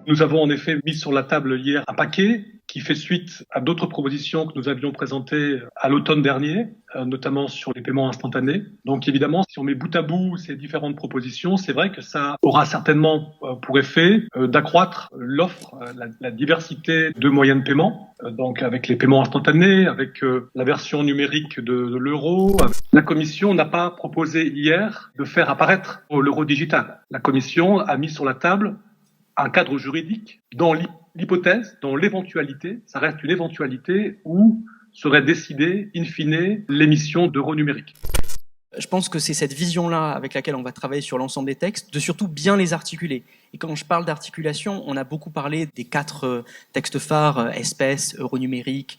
Nous avons en effet mis sur la table hier un paquet qui fait suite à d'autres propositions que nous avions présentées à l'automne dernier, notamment sur les paiements instantanés. Donc évidemment, si on met bout à bout ces différentes propositions, c'est vrai que ça aura certainement pour effet d'accroître l'offre, la diversité de moyens de paiement, donc avec les paiements instantanés, avec la version numérique de l'euro. La Commission n'a pas proposé hier de faire apparaître l'euro digital. La Commission a mis sur la table un cadre juridique dans l'hypothèse, dans l'éventualité, ça reste une éventualité, où serait décidée, in fine, l'émission d'euros numériques. Je pense que c'est cette vision-là avec laquelle on va travailler sur l'ensemble des textes, de surtout bien les articuler. Et quand je parle d'articulation, on a beaucoup parlé des 4 textes phares, espèces, euro numérique,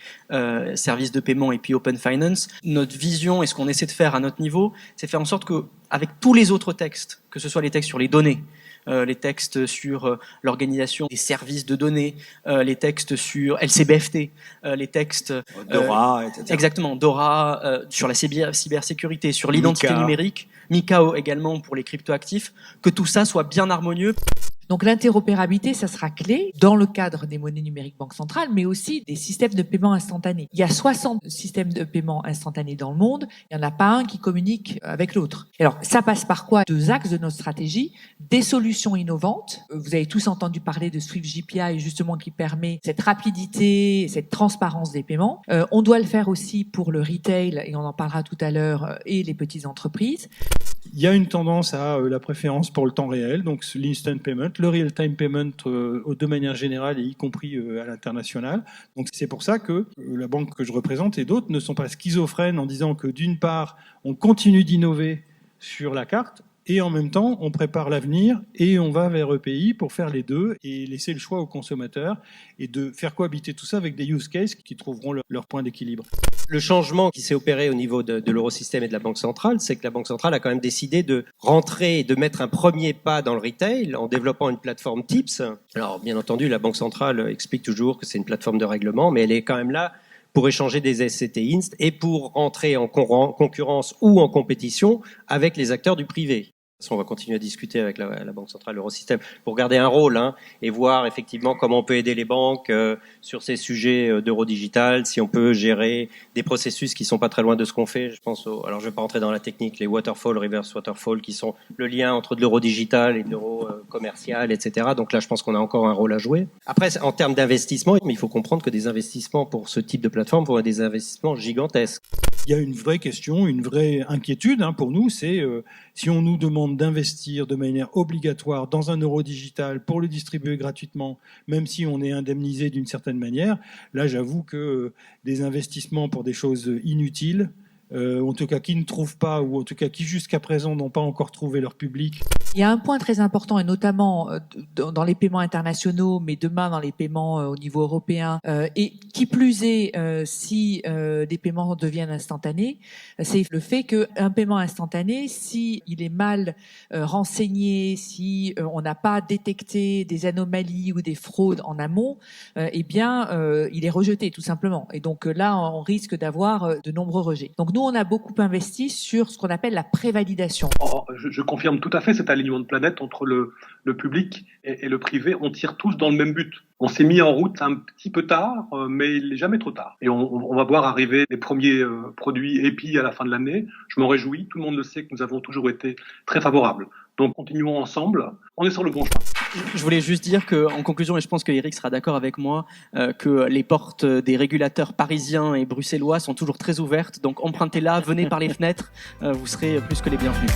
services de paiement et puis open finance. Notre vision et ce qu'on essaie de faire à notre niveau, c'est faire en sorte qu'avec tous les autres textes, que ce soit les textes sur les données, les textes sur l'organisation des services de données, les textes sur LCBFT, les textes... DORA, etc. Exactement, DORA, sur la cybersécurité, sur l'identité numérique, MiCA également pour les cryptoactifs, que tout ça soit bien harmonieux. Donc l'interopérabilité, ça sera clé dans le cadre des monnaies numériques banque centrale, mais aussi des systèmes de paiement instantanés. Il y a 60 systèmes de paiement instantanés dans le monde, il n'y en a pas un qui communique avec l'autre. Alors ça passe par quoi? 2 axes de notre stratégie, des solutions innovantes. Vous avez tous entendu parler de Swift JPI, justement, qui permet cette rapidité, cette transparence des paiements. On doit le faire aussi pour le retail, et on en parlera tout à l'heure, et les petites entreprises. Il y a une tendance à la préférence pour le temps réel, donc l'instant payment, le real-time payment de manière générale et y compris à l'international. Donc c'est pour ça que la banque que je représente et d'autres ne sont pas schizophrènes en disant que d'une part, on continue d'innover sur la carte et en même temps, on prépare l'avenir et on va vers EPI pour faire les deux et laisser le choix aux consommateurs et de faire cohabiter tout ça avec des use cases qui trouveront leur point d'équilibre. Le changement qui s'est opéré au niveau de l'eurosystème et de la Banque centrale, c'est que la Banque centrale a quand même décidé de rentrer et de mettre un premier pas dans le retail en développant une plateforme TIPS. Alors, bien entendu, la Banque centrale explique toujours que c'est une plateforme de règlement, mais elle est quand même là pour échanger des SCT Inst et pour entrer en concurrence ou en compétition avec les acteurs du privé. On va continuer à discuter avec la Banque centrale, l'Eurosystème, pour garder un rôle et voir effectivement comment on peut aider les banques sur ces sujets d'euro digital, si on peut gérer des processus qui sont pas très loin de ce qu'on fait. Je pense alors je vais pas rentrer dans la technique, les waterfall, reverse waterfall, qui sont le lien entre de l'euro digital et de l'euro commercial, etc. Donc là, je pense qu'on a encore un rôle à jouer. Après, en termes d'investissement, il faut comprendre que des investissements pour ce type de plateforme vont être des investissements gigantesques. Il y a une vraie question, une vraie inquiétude pour nous, c'est si on nous demande d'investir de manière obligatoire dans un euro digital pour le distribuer gratuitement, même si on est indemnisé d'une certaine manière, là j'avoue que des investissements pour des choses inutiles, en tout cas qui ne trouvent pas, ou en tout cas qui jusqu'à présent n'ont pas encore trouvé leur public. Il y a un point très important, et notamment dans les paiements internationaux, mais demain dans les paiements au niveau européen, et qui plus est si les paiements deviennent instantanés, c'est le fait qu'un paiement instantané, si il est mal renseigné, si on n'a pas détecté des anomalies ou des fraudes en amont, eh bien il est rejeté tout simplement. Et donc là, on risque d'avoir de nombreux rejets. Donc nous, on a beaucoup investi sur ce qu'on appelle la prévalidation. Je confirme tout à fait cet alignement de planète entre le public et le privé. On tire tous dans le même but. On s'est mis en route un petit peu tard, mais il n'est jamais trop tard. Et on va voir arriver les premiers produits EPI à la fin de l'année. Je m'en réjouis. Tout le monde le sait que nous avons toujours été très favorables. Donc continuons ensemble. On est sur le bon chemin. Je voulais juste dire qu'en conclusion, et je pense que Eric sera d'accord avec moi, que les portes des régulateurs parisiens et bruxellois sont toujours très ouvertes. Donc empruntez-la, venez par les fenêtres, vous serez plus que les bienvenus.